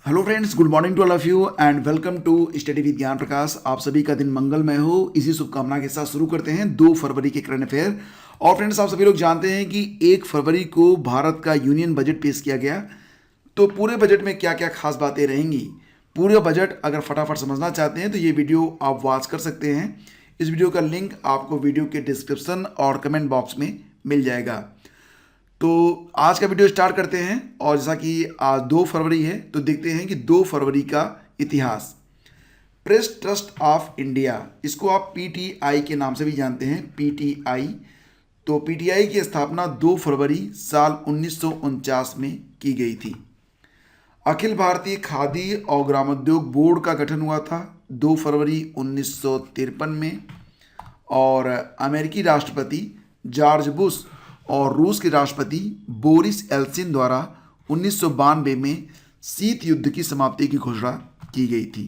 Hello friends, good morning to all of you and welcome to study with Gyan Prakash. आप सभी का दिन मंगलमय हो, इसी शुभकामना के साथ शुरू करते हैं 2 फरवरी के करंट अफेयर। और फ्रेंड्स, आप सभी लोग जानते हैं कि 1 फरवरी को भारत का यूनियन बजट पेश किया गया। तो पूरे बजट में क्या क्या खास बातें रहेंगी, पूरे बजट अगर फटाफट समझना चाहते हैं तो ये वीडियो आप वॉच कर सकते हैं। इस वीडियो का लिंक आपको वीडियो के डिस्क्रिप्शन और कमेंट बॉक्स में मिल जाएगा। तो आज का वीडियो स्टार्ट करते हैं। और जैसा कि आज 2 फरवरी है तो देखते हैं कि 2 फरवरी का इतिहास। प्रेस ट्रस्ट ऑफ इंडिया, इसको आप पीटीआई के नाम से भी जानते हैं, पीटीआई। तो पीटीआई की स्थापना 2 फरवरी साल 1949 में की गई थी। अखिल भारतीय खादी और ग्रामोद्योग बोर्ड का गठन हुआ था 2 फरवरी 1953 में। और अमेरिकी राष्ट्रपति जॉर्ज बुश और रूस के राष्ट्रपति बोरिस एल्सिन द्वारा 1992 में शीत युद्ध की समाप्ति की घोषणा की गई थी।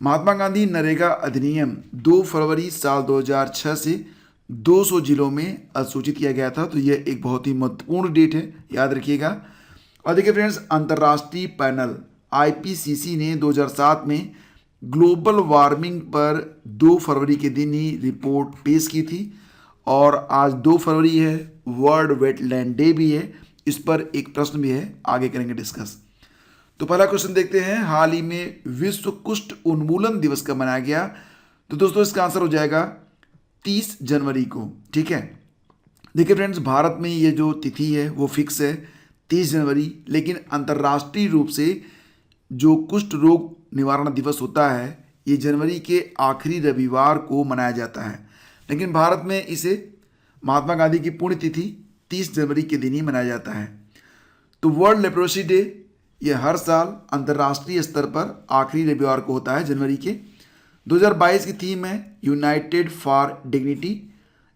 महात्मा गांधी नरेगा अधिनियम 2 फरवरी साल 2006 से 200 जिलों में अधिसूचित किया गया था। तो यह एक बहुत ही महत्वपूर्ण डेट है, याद रखिएगा। और देखिए फ्रेंड्स, अंतर्राष्ट्रीय पैनल आईपीसीसी ने 2007 में ग्लोबल वार्मिंग पर 2 फरवरी के दिन ही रिपोर्ट पेश की थी। और आज 2 फरवरी है, वर्ल्ड वेटलैंड डे भी है। इस पर एक प्रश्न भी है, आगे करेंगे डिस्कस। तो पहला क्वेश्चन देखते हैं, हाल ही में विश्व कुष्ठ उन्मूलन दिवस कब मनाया गया? तो दोस्तों इसका आंसर हो जाएगा 30 जनवरी को। ठीक है, देखिए फ्रेंड्स, भारत में ये जो तिथि है वो फिक्स है 30 जनवरी, लेकिन अंतर्राष्ट्रीय रूप से जो कुष्ठ रोग निवारण दिवस होता है ये जनवरी के आखिरी रविवार को मनाया जाता है। लेकिन भारत में इसे महात्मा गांधी की पुण्यतिथि 30 जनवरी के दिन ही मनाया जाता है। तो वर्ल्ड लेप्रोसी डे ये हर साल अंतर्राष्ट्रीय स्तर पर आखिरी रविवार को होता है जनवरी के। 2022 की थीम है यूनाइटेड फॉर डिग्निटी।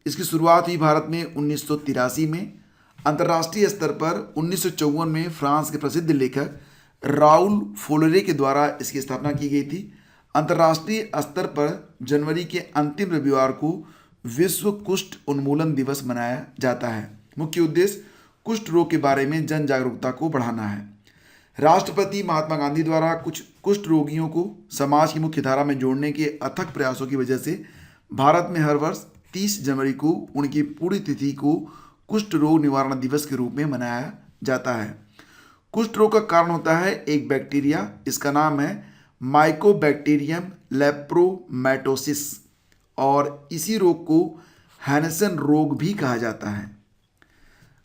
इसकी शुरुआत हुई भारत में 1983 में। अंतर्राष्ट्रीय स्तर पर 1954 में फ्रांस के प्रसिद्ध लेखक राउल फोलरे के द्वारा इसकी स्थापना की गई थी। अंतर्राष्ट्रीय स्तर पर जनवरी के अंतिम रविवार को विश्व कुष्ठ उन्मूलन दिवस मनाया जाता है। मुख्य उद्देश्य कुष्ठ रोग के बारे में जन जागरूकता को बढ़ाना है। राष्ट्रपति महात्मा गांधी द्वारा कुछ कुष्ठ रोगियों को समाज की मुख्य धारा में जोड़ने के अथक प्रयासों की वजह से भारत में हर वर्ष 30 जनवरी को उनकी पूरी तिथि को कुष्ठ रोग निवारण दिवस के रूप में मनाया जाता है। कुष्ठ रोग का कारण होता है एक बैक्टीरिया, इसका नाम है माइकोबैक्टीरियम लेप्रोमैटोसिस, और इसी रोग को हैनसन रोग भी कहा जाता है।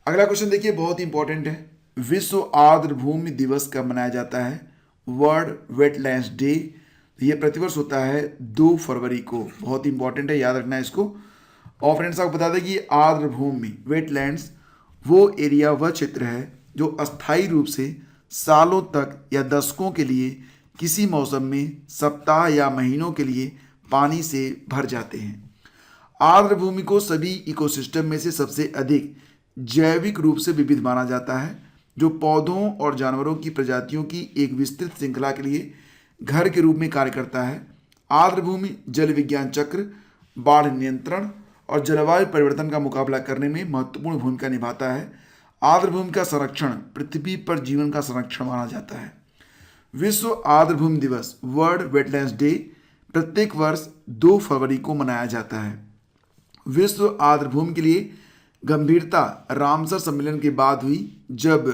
अगला क्वेश्चन देखिए, बहुत ही इंपॉर्टेंट है। विश्व आर्द्र भूमि दिवस कब मनाया जाता है? World wetlands day. ये प्रतिवर्ष होता है 2 फरवरी को। बहुत ही इंपॉर्टेंट है, याद रखना है इसको। और फ्रेंड्स, आपको बता दें कि आर्द्र भूमि वेटलैंड्स वो एरिया, वह क्षेत्र है जो अस्थायी रूप से सालों तक या दशकों के लिए किसी मौसम में सप्ताह या महीनों के लिए पानी से भर जाते हैं। आर्द्र भूमि को सभी इकोसिस्टम में से सबसे अधिक जैविक रूप से विविध माना जाता है, जो पौधों और जानवरों की प्रजातियों की एक विस्तृत श्रृंखला के लिए घर के रूप में कार्य करता है। आर्द्र भूमि जल विज्ञान चक्र, बाढ़ नियंत्रण और जलवायु परिवर्तन का मुकाबला करने में महत्वपूर्ण भूमिका निभाता है। आर्द्र भूमि का संरक्षण पृथ्वी पर जीवन का संरक्षण माना जाता है। विश्व आर्द्र भूमि दिवस वर्ल्ड वेटलैंड्स डे प्रत्येक वर्ष 2 फरवरी को मनाया जाता है। विश्व आर्द्र भूमि के लिए गंभीरता रामसर सम्मेलन के बाद हुई, जब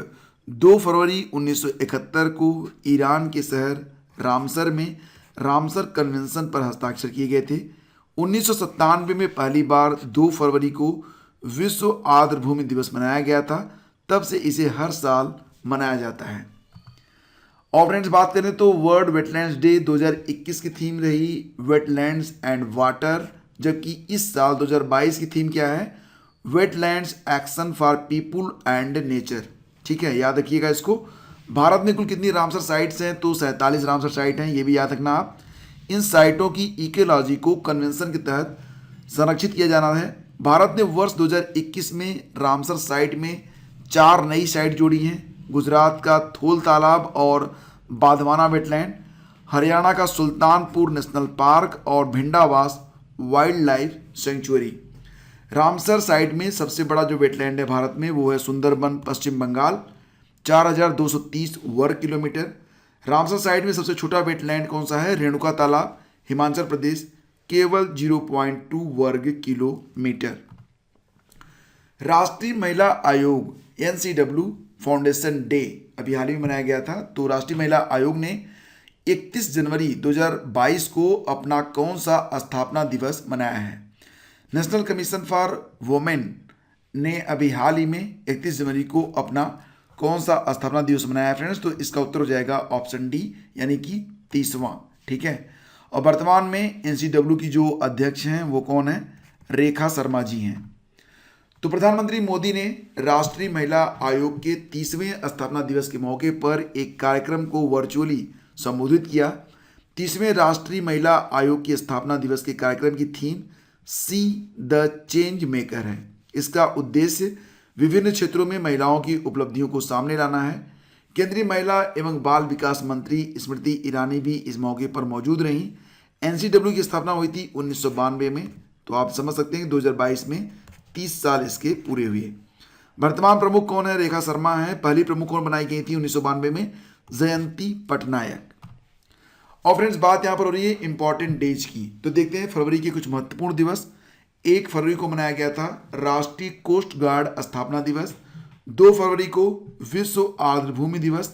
2 फरवरी 1971 को ईरान के शहर रामसर में रामसर कन्वेंशन पर हस्ताक्षर किए गए थे। 1997 में पहली बार 2 फरवरी को विश्व आर्द्र भूमि दिवस मनाया गया था। तब से इसे हर साल मनाया जाता है। और फ्रेंड्स, बात करें तो वर्ल्ड वेटलैंड्स डे 2021 की थीम रही वेटलैंड्स एंड वाटर, जबकि इस साल 2022 की थीम क्या है? Wetlands action for people and nature. ठीक है, याद रखिएगा इसको। भारत में कुल कितनी रामसर साइट्स हैं? तो 47 रामसर साइट हैं, ये भी याद रखना आप। इन साइटों की इकोलॉजी को कन्वेंशन के तहत संरक्षित किया जाना है। भारत ने वर्ष 2021 में रामसर साइट में 4 नई साइट जोड़ी हैं। गुजरात का थोल तालाब और बाधवाना वेटलैंड, हरियाणा का सुल्तानपुर नेशनल पार्क और Bhindawas wild life sanctuary. Ramsar site में सबसे बड़ा जो वेटलैंड है भारत में वो है सुंदरबन, पश्चिम बंगाल, 4230 वर्ग किलोमीटर। रामसर साइट में सबसे छोटा वेटलैंड कौन सा है? रेणुका तालाब, हिमाचल प्रदेश, केवल 0.2 वर्ग किलोमीटर। राष्ट्रीय महिला आयोग NCW फाउंडेशन डे अभी हाल ही में मनाया गया था। तो राष्ट्रीय महिला आयोग ने 31 जनवरी 2022 को अपना कौन सा स्थापना दिवस मनाया है? नेशनल कमीशन फॉर वुमेन ने अभी हाल ही में 31 जनवरी को अपना कौन सा स्थापना दिवस मनाया है फ्रेंड्स? तो इसका उत्तर हो जाएगा ऑप्शन डी, यानी कि 30वां। ठीक है। और वर्तमान में NCW की जो अध्यक्ष हैं वो कौन है? रेखा शर्मा जी हैं। तो प्रधानमंत्री मोदी ने राष्ट्रीय महिला आयोग के 30वें स्थापना दिवस के मौके पर एक कार्यक्रम को वर्चुअली संबोधित किया। 30वें राष्ट्रीय महिला आयोग की स्थापना दिवस के कार्यक्रम की theme see the change maker है। इसका उद्देश्य विभिन्न क्षेत्रों में महिलाओं की उपलब्धियों को सामने लाना है। केंद्रीय महिला एवं बाल विकास मंत्री स्मृति ईरानी भी इस मौके पर मौजूद रहीं। NCW की स्थापना हुई थी 1992 में। तो आप समझ सकते हैं कि 2022 में 30 साल इसके पूरे हुए। वर्तमान प्रमुख कौन है? रेखा शर्मा है। पहली प्रमुख कौन बनाई गई थी 1992 में? जयंती पटनायक। और फ्रेंड्स बात यहाँ पर हो रही है इंपॉर्टेंट डेज की। तो देखते हैं फरवरी के कुछ महत्वपूर्ण दिवस। 1 फरवरी को मनाया गया था राष्ट्रीय कोस्ट गार्ड स्थापना दिवस। 2 फरवरी को विश्व आर्द्रभूमि दिवस।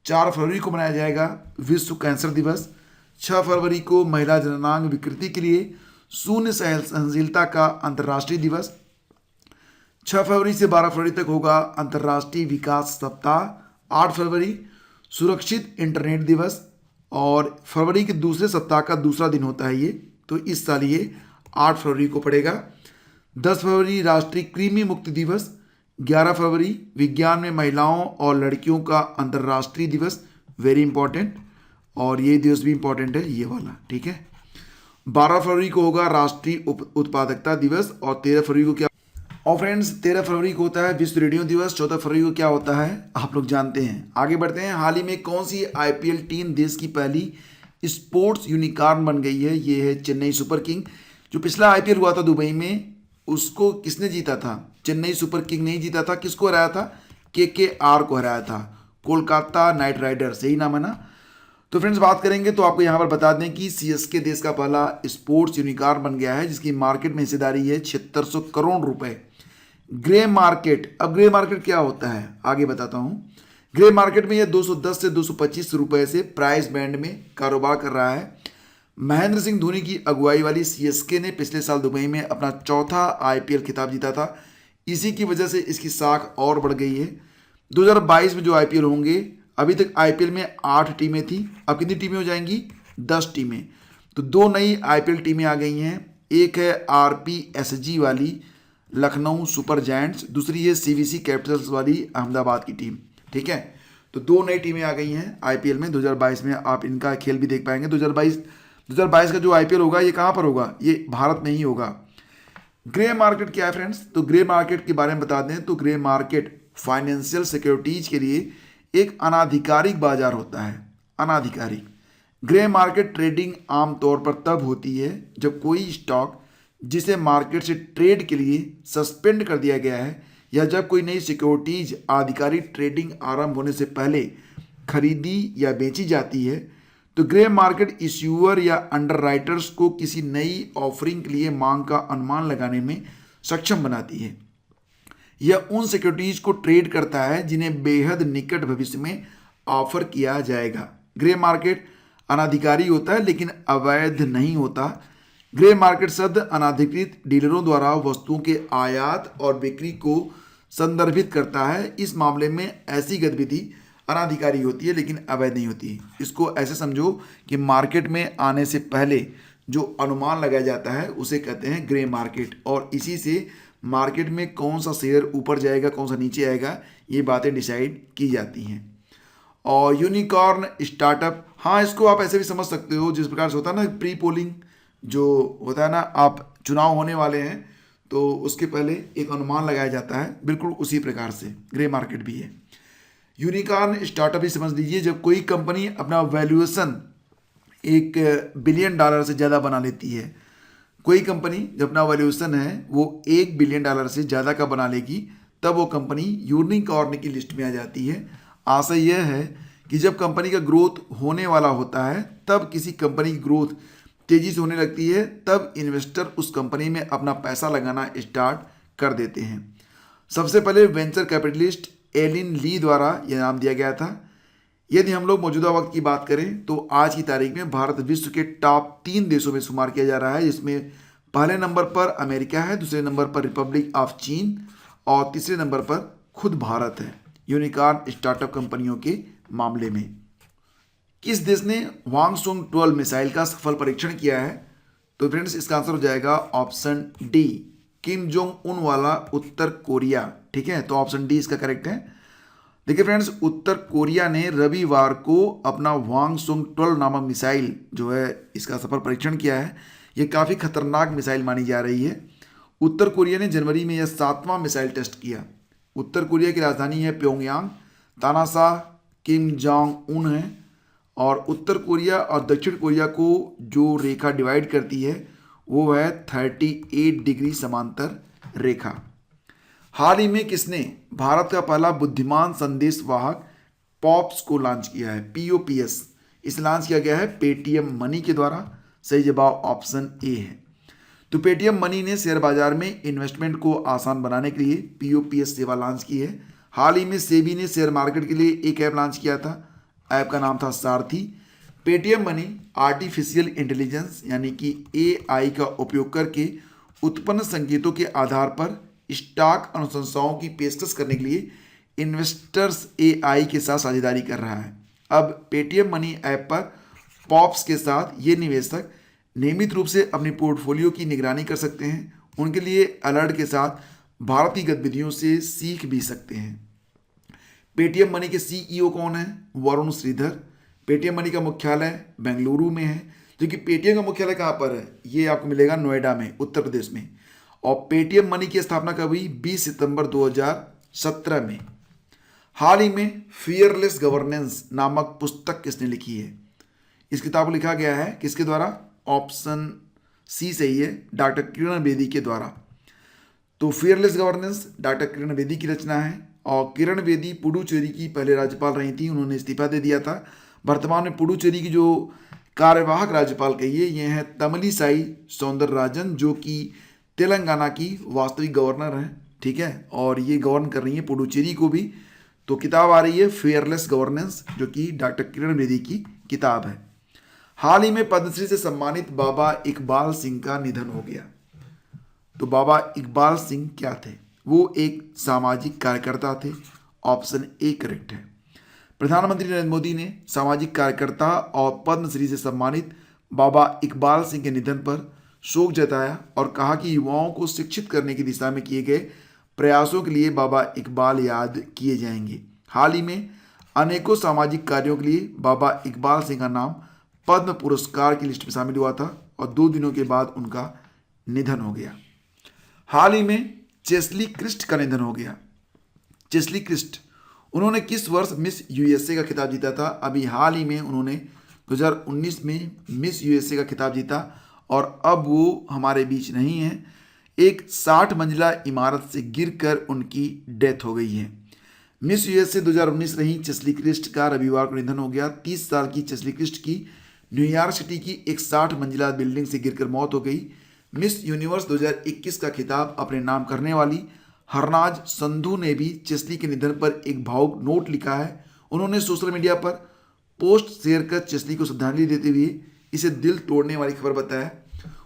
4 फरवरी को मनाया जाएगा विश्व कैंसर दिवस। 6 फरवरी को महिला जननांग विकृति के लिए शून्य सहनशीलता का अंतर्राष्ट्रीय दिवस। 6 फरवरी से 12 फरवरी तक होगा अंतर्राष्ट्रीय विकास सप्ताह। 8 फरवरी सुरक्षित इंटरनेट दिवस। और फरवरी के दूसरे सप्ताह का दूसरा दिन होता है ये, तो इस साल ये 8 फरवरी को पड़ेगा। 10 फरवरी राष्ट्रीय कृमि मुक्ति दिवस। 11 फरवरी विज्ञान में महिलाओं और लड़कियों का अंतर्राष्ट्रीय दिवस, वेरी इंपॉर्टेंट। और ये दिवस भी इंपॉर्टेंट है ये वाला, ठीक है। 12 फरवरी को होगा राष्ट्रीय उत्पादकता दिवस। और 13 फरवरी को क्या? और फ्रेंड्स 13 फरवरी को होता है विश्व रेडियो दिवस। 14 फरवरी को क्या होता है आप लोग जानते हैं। आगे बढ़ते हैं। हाल ही में कौन सी IPL टीम देश की पहली स्पोर्ट्स यूनिकॉर्न बन गई है? ये है चेन्नई सुपर किंग। जो पिछला IPL हुआ था दुबई में, उसको किसने जीता था? चेन्नई सुपर किंग नहीं जीता था। किसको हराया था? KKR को हराया था। कोलकाता नाइट राइडर्स, यही नाम है ना। तो फ्रेंड्स बात करेंगे तो आपको यहाँ पर बता दें कि CSK देश का पहला स्पोर्ट्स यूनिकॉर्न बन गया है, जिसकी मार्केट में हिस्सेदारी है 7600 करोड़ रुपए। ग्रे मार्केट, अब ग्रे मार्केट क्या होता है आगे बताता हूँ। ग्रे मार्केट में यह 210 से 225 रुपए से प्राइस बैंड में कारोबार कर रहा है। महेंद्र सिंह धोनी की अगुवाई वाली CSK ने पिछले साल दुबई में अपना चौथा IPL खिताब जीता था। इसी की वजह से इसकी साख और बढ़ गई है। 2022 में जो IPL होंगे, अभी तक IPL में 8 टीमें थी, अब कितनी टीमें हो जाएंगी? 10 टीमें। तो 2 नई IPL टीमें आ गई हैं। एक है RPSG वाली लखनऊ सुपर जायंट्स, दूसरी है CVC कैपिटल्स वाली अहमदाबाद की टीम, ठीक है। तो 2 नई टीमें आ गई हैं IPL में 2022 में। आप इनका खेल भी देख पाएंगे। 2022 का जो IPL होगा ये कहाँ पर होगा? ये भारत में ही होगा। ग्रे मार्केट क्या है फ्रेंड्स? तो ग्रे मार्केट के बारे में बता दें तो ग्रे मार्केट फाइनेंशियल सिक्योरिटीज के लिए एक अनाधिकारिक बाजार होता है। अनाधिकारिक ग्रे मार्केट ट्रेडिंग आमतौर पर तब होती है जब कोई स्टॉक जिसे मार्केट से ट्रेड के लिए सस्पेंड कर दिया गया है, या जब कोई नई सिक्योरिटीज आधिकारिक ट्रेडिंग आरंभ होने से पहले खरीदी या बेची जाती है। तो ग्रे मार्केट इश्यूअर या अंडरराइटर्स को किसी नई ऑफरिंग के लिए मांग का अनुमान लगाने में सक्षम बनाती है। यह उन सिक्योरिटीज को ट्रेड करता है जिन्हें बेहद निकट भविष्य में ऑफर किया जाएगा। ग्रे मार्केट अनाधिकारी होता है लेकिन अवैध नहीं होता। ग्रे मार्केट शब्द अनाधिकृत डीलरों द्वारा वस्तुओं के आयात और बिक्री को संदर्भित करता है। इस मामले में ऐसी गतिविधि अनाधिकारी होती है लेकिन अवैध नहीं होती। इसको ऐसे समझो कि मार्केट में आने से पहले जो अनुमान लगाया जाता है उसे कहते हैं ग्रे मार्केट। और इसी से मार्केट में कौन सा शेयर ऊपर जाएगा कौन सा नीचे आएगा ये बातें डिसाइड की जाती हैं। और यूनिकॉर्न स्टार्टअप, हाँ इसको आप ऐसे भी समझ सकते हो जिस प्रकार से होता है ना प्री पोलिंग जो होता है ना, आप चुनाव होने वाले हैं तो उसके पहले एक अनुमान लगाया जाता है, बिल्कुल उसी प्रकार से ग्रे मार्केट भी है। यूनिकॉर्न स्टार्टअप ही समझ लीजिए जब कोई कंपनी अपना वैल्यूएशन $1 बिलियन से ज़्यादा बना लेती है। कोई कंपनी जब अपना वैल्यूएशन है वो $1 बिलियन से ज़्यादा का बना लेगी तब वो कंपनी यूनिकॉर्न की लिस्ट में आ जाती है। आशा यह है कि जब कंपनी का ग्रोथ होने वाला होता है, तब किसी कंपनी की ग्रोथ तेजी से होने लगती है, तब इन्वेस्टर उस कंपनी में अपना पैसा लगाना स्टार्ट कर देते हैं। सबसे पहले वेंचर कैपिटलिस्ट एलिन ली द्वारा यह नाम दिया गया था। यदि हम लोग मौजूदा वक्त की बात करें तो आज की तारीख में भारत विश्व के टॉप 3 देशों में शुमार किया जा रहा है, जिसमें पहले नंबर पर अमेरिका है, दूसरे नंबर पर रिपब्लिक ऑफ चीन और तीसरे नंबर पर खुद भारत है यूनिकॉर्न स्टार्टअप कंपनियों के मामले में। किस देश ने वांगसोंग 12 मिसाइल का सफल परीक्षण किया है? तो फ्रेंड्स इसका आंसर हो जाएगा option D, Kim Jong Un वाला उत्तर कोरिया। ठीक है, तो ऑप्शन डी इसका करेक्ट है। देखिए फ्रेंड्स, उत्तर कोरिया ने रविवार को अपना वांगसोंग 12 नामक मिसाइल जो है इसका सफल परीक्षण किया है। ये काफ़ी खतरनाक मिसाइल मानी जा रही है। उत्तर कोरिया ने जनवरी में यह 7वां मिसाइल टेस्ट किया। उत्तर कोरिया की राजधानी है प्योंगयांग, तानाशाह किम जोंग उन है, और उत्तर कोरिया और दक्षिण कोरिया को जो रेखा डिवाइड करती है वो है 38 डिग्री समांतर रेखा। हाल ही में किसने भारत का पहला बुद्धिमान संदेश वाहक पॉप्स को लॉन्च किया है? POPS इसे लॉन्च किया गया है पेटीएम मनी के द्वारा। सही जवाब ऑप्शन ए है। तो पेटीएम मनी ने शेयर बाजार में इन्वेस्टमेंट को आसान बनाने के लिए POPS सेवा लॉन्च की है। हाल ही में सेबी ने शेयर मार्केट के लिए एक ऐप लॉन्च किया था। ऐप का नाम था सारथी। पेटीएम मनी आर्टिफिशियल इंटेलिजेंस यानी कि AI का उपयोग करके उत्पन्न संकेतों के आधार पर स्टॉक अनुशंसाओं की पेशकश करने के लिए इन्वेस्टर्स AI के साथ साझेदारी कर रहा है। अब पेटीएम मनी ऐप पर पॉप्स के साथ ये निवेशक नियमित रूप से अपनी पोर्टफोलियो की निगरानी कर सकते हैं। उनके लिए अलर्ट के साथ भारत की गतिविधियों से सीख भी सकते हैं। पेटीएम मनी के CEO कौन है? वरुण श्रीधर। पेटीएम मनी का मुख्यालय बेंगलुरु में है, जो कि पेटीएम का मुख्यालय कहाँ पर है? ये आपको मिलेगा नोएडा में, उत्तर प्रदेश में। और पेटीएम मनी की स्थापना कब हुई? 20 सितंबर 2017 में। हाल ही में फियरलेस गवर्नेंस नामक पुस्तक किसने लिखी है? इस किताब को लिखा गया है किसके द्वारा? ऑप्शन सी सही है, डॉक्टर किरण बेदी के द्वारा। तो fearless governance doctor Kiran Bedi की रचना है, और किरण बेदी पुडुचेरी की पहले राज्यपाल रही थी। उन्होंने इस्तीफा दे दिया था। वर्तमान में पुडुचेरी की जो कार्यवाहक राज्यपाल कहिए ये हैं तमिलिसाई सौंदरराजन, जो कि तेलंगाना की वास्तविक गवर्नर हैं। ठीक है, और ये गवर्न कर रही हैं पुडुचेरी को भी। तो किताब आ रही है फेयरलेस गवर्नेंस, जो कि डॉक्टर किरण बेदी की किताब है। हाल ही में पद्मश्री से सम्मानित बाबा इकबाल सिंह का निधन हो गया। तो बाबा इकबाल सिंह क्या थे? वो एक सामाजिक कार्यकर्ता थे। ऑप्शन ए करेक्ट है। प्रधानमंत्री नरेंद्र मोदी ने सामाजिक कार्यकर्ता और पद्मश्री से सम्मानित बाबा इकबाल सिंह के निधन पर शोक जताया और कहा कि युवाओं को शिक्षित करने की दिशा में किए गए प्रयासों के लिए बाबा इकबाल याद किए जाएंगे। हाल ही में अनेकों सामाजिक कार्यों के लिए बाबा इकबाल सिंह का नाम पद्म पुरस्कार की लिस्ट में शामिल हुआ था, और 2 दिनों के बाद उनका निधन हो गया। हाल ही में चेस्ली क्रिस्ट का निधन हो गया। चेस्ली क्रिस्ट, उन्होंने किस वर्ष मिस USA का खिताब जीता था? अभी हाल ही में उन्होंने 2019 में मिस USA का खिताब जीता, और अब वो हमारे बीच नहीं है। एक 60 मंजिला इमारत से गिरकर उनकी डेथ हो गई है। मिस USA 2019 रही चेस्ली क्रिस्ट का रविवार को निधन हो गया। 30 साल की चेस्ली क्रिस्ट की न्यूयॉर्क सिटी की एक 60 मंजिला बिल्डिंग से गिरकर मौत हो गई। मिस यूनिवर्स 2021 का खिताब अपने नाम करने वाली हरनाज संधू ने भी चेस्ली के निधन पर एक भावुक नोट लिखा है। उन्होंने सोशल मीडिया पर पोस्ट शेयर कर चेस्ली को श्रद्धांजलि देते हुए इसे दिल तोड़ने वाली खबर बताया।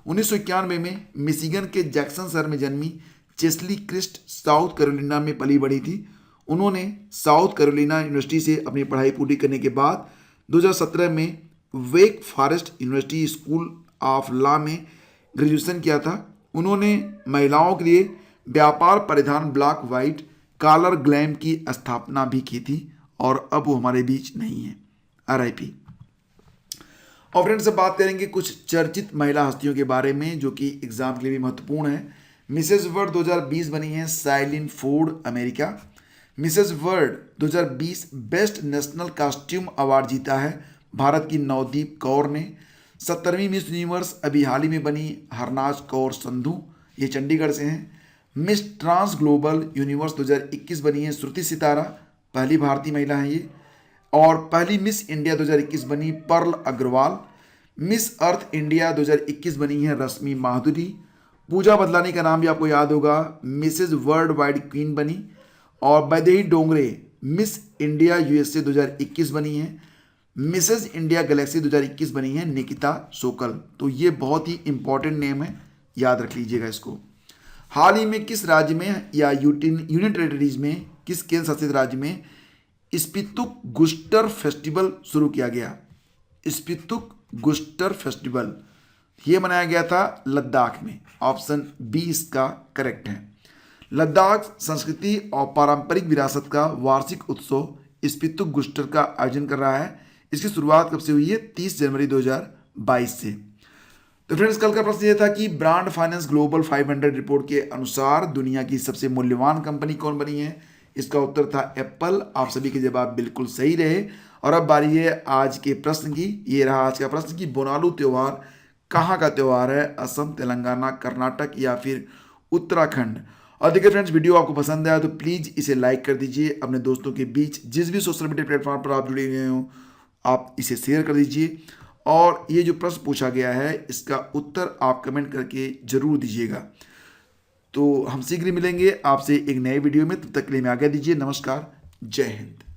1991 में मिशिगन के जैक्सन शहर में जन्मी चेस्ली क्रिस्ट साउथ कैरोलिना में पली बढ़ी थी। उन्होंने साउथ कैरोलिना यूनिवर्सिटी से अपनी पढ़ाई पूरी करने के बाद 2017 में Wake Forest University School of Law में ग्रेजुएशन किया था। उन्होंने महिलाओं के लिए व्यापार परिधान ब्लैक वाइट कॉलर ग्लैम की स्थापना भी की थी, और अब वो हमारे बीच नहीं है। RIP। और फ्रेंड्स अब बात करेंगे कुछ चर्चित महिला हस्तियों के बारे में जो कि एग्जाम के लिए भी महत्वपूर्ण है। मिसेज वर्ल्ड 2020 बनी है Shaylyn Ford, America. Mrs World 2020 best national costume award जीता है भारत की नवदीप कौर ने। 70वीं मिस यूनिवर्स अभी हाल ही में बनी हरनाज कौर संधू, ये चंडीगढ़ से हैं। मिस ट्रांस ग्लोबल यूनिवर्स 2021 बनी है श्रुति सितारा, पहली भारतीय महिला है ये। और पहली मिस इंडिया 2021 बनी Perl Agarwal. Miss Earth India 2021 बनी है रश्मि माधुरी। पूजा बदलानी का नाम भी आपको याद होगा, मिसेज वर्ल्ड वाइड क्वीन बनी। और Vaidehi Dongre miss India USA 2021 बनी है। मिसेज इंडिया गैलेक्सी 2021 बनी है निकिता सोकल। तो ये बहुत ही इंपॉर्टेंट नेम है, याद रख लीजिएगा इसको। हाल ही में किस राज्य में या यूनियन टेरिटरीज में, किस केंद्र शासित राज्य में स्पितुक गुस्टर फेस्टिवल शुरू किया गया? स्पितुक गुस्टर फेस्टिवल ये मनाया गया था लद्दाख में। ऑप्शन बी इसका करेक्ट है। लद्दाख संस्कृति और पारंपरिक विरासत का वार्षिक उत्सव स्पितुक गुस्टर का आयोजन कर रहा है। इसकी शुरुआत कब से हुई है? 30 जनवरी 2022 से। तो फ्रेंड्स, कल का प्रश्न ये था कि ब्रांड फाइनेंस ग्लोबल 500 रिपोर्ट के अनुसार दुनिया की सबसे मूल्यवान कंपनी कौन बनी है? इसका उत्तर था एप्पल। आप सभी के जवाब बिल्कुल सही रहे। और अब बारी है आज के प्रश्न की। ये रहा आज का प्रश्न कि बोनालू त्योहार कहाँ का त्योहार है? असम, तेलंगाना, कर्नाटक या फिर उत्तराखंड? और देखिए फ्रेंड्स, वीडियो आपको पसंद आया तो प्लीज़ इसे लाइक कर दीजिए। अपने दोस्तों के बीच जिस भी सोशल मीडिया प्लेटफॉर्म पर आप जुड़े हुए हो आप इसे शेयर कर दीजिए। और ये जो प्रश्न पूछा गया है इसका उत्तर आप कमेंट करके जरूर दीजिएगा। तो हम शीघ्र मिलेंगे आपसे एक नए वीडियो में। तब तक के लिए मैं आज्ञा दीजिए। नमस्कार, जय हिंद।